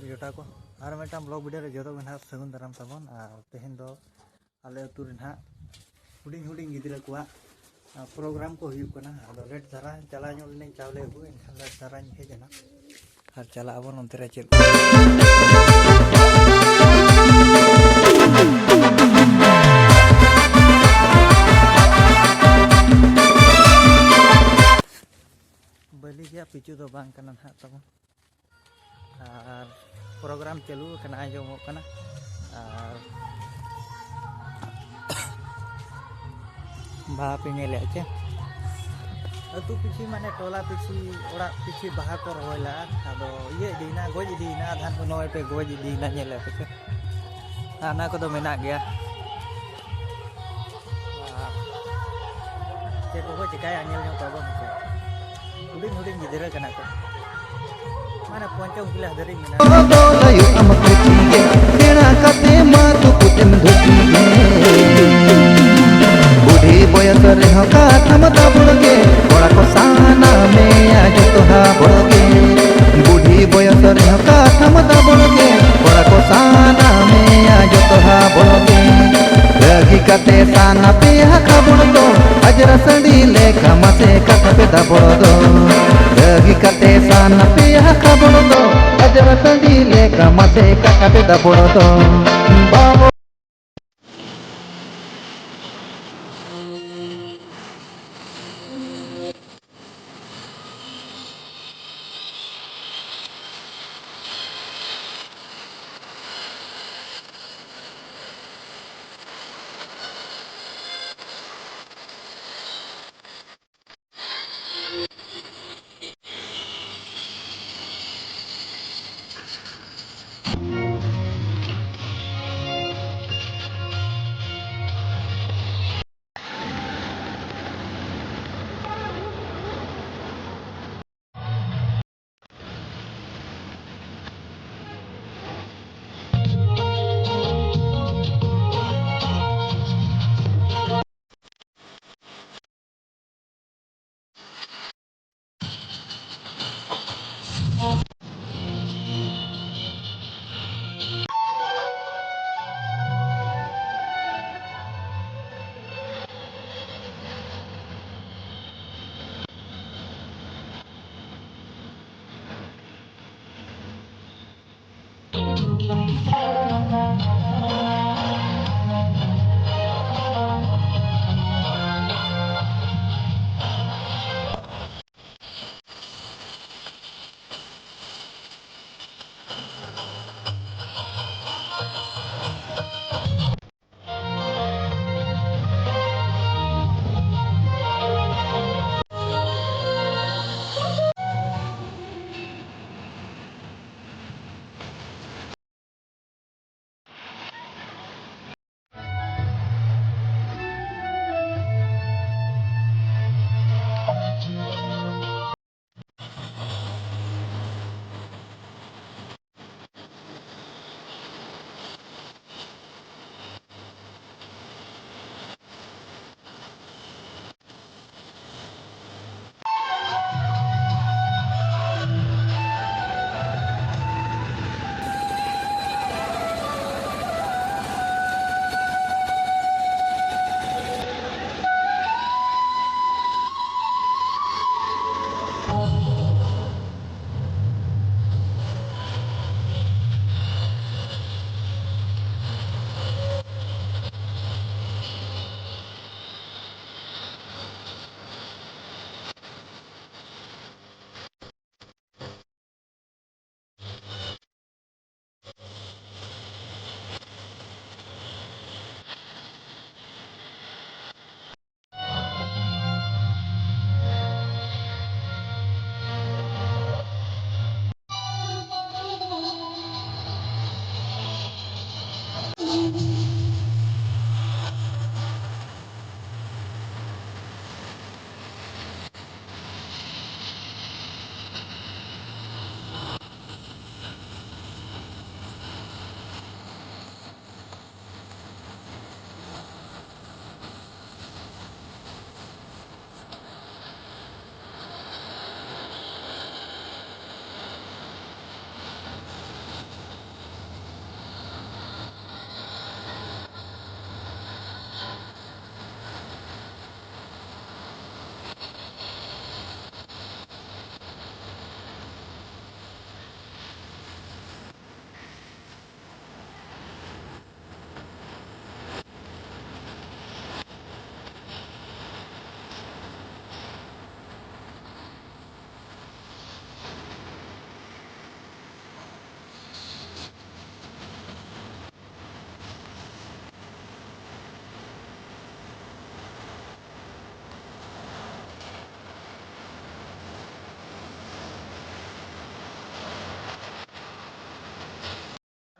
जोटा को और मिट्टा ब्लॉग वीडियो जो ना सगुन दाराम तबन तेहन दो आले अतु रे ना हुडिंग हुडिंग गिद्रा को प्रोग्राम को हुयु कना आदो लेट धारा चला ᱧᱚᱜ ᱞᱮᱱᱟᱹᱧ चावले अगु एनखान लेट धाराᱧ हेजना और चला आबन ओनते रे चेक बलि गया पिचु दो बांग कना ना तबन और प्रोग्राम चालू कना आजमो कना और बाहा पे नेले आचे अतु पिछी माने टोला पिछी ओड़ा पिछी बाहा को रोला आदो ये दीना गोज दीना धान को नोय पे गोज दीना नेले पे आना को दो मेना गया चे को चिकाय आनेल नो तबो हुडिंग हुडिंग गिदरा कना को माने पंचम किला हदरी मेना दो लयु अमकृति गे सेना कते मातु कुटम धुति गे बुढ़ी बयस रे हका थमता बुड़गे बड़ा को साना में आज तोहा बुड़गे बुढ़ी बयस रे हका थमता बुड़गे बड़ा को साना में आज तोहा बुड़गे लगी कते साना पे हका बुड़दो अजर संडी लेखा मसे कथ पे दा बुड़दो लगी कते साना पे हका बुड़दो अजर संडी लेखा मसे कथ पे दा बुड़दो बाबो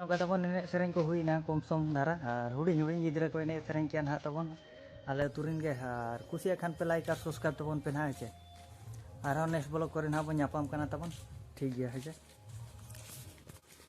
नौका तबन एने सेरें को हुईना कम सम धारा और हुडिंग हुडिंग गिद्रा को एने सेरें किया ना तबन आले तुरिन के और कुसिया खान पे लाइक और सब्सक्राइब तबन पे ना है और नेक्स्ट ब्लॉग करे ना बन नापाम कना तबन ठीक गया है।